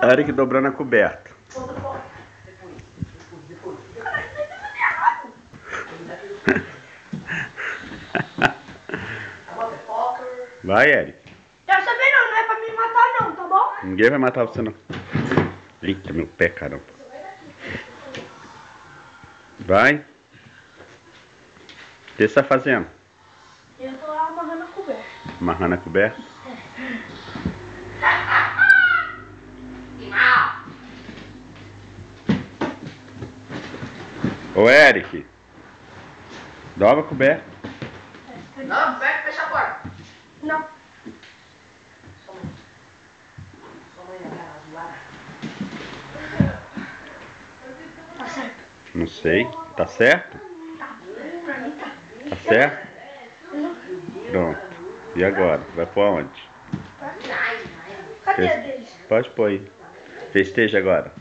Eric dobrando a coberta. Vai, Eric. Quero saber não é pra me matar não, tá bom? Ninguém vai matar você não. Eita, meu pé, caramba. Vai. O que você tá fazendo? Eu tô amarrando a coberta. Amarrando a coberta? Ô, Eric. Dobra a coberta. Não, fecha a porta. Não. Sua mãe é lá. Tá certo. Não sei. Tá certo? Tá. Pra mim tá. Tá certo? Pronto. E agora? Vai pra onde? Cadê a deles? Pode pôr aí. Festeja agora.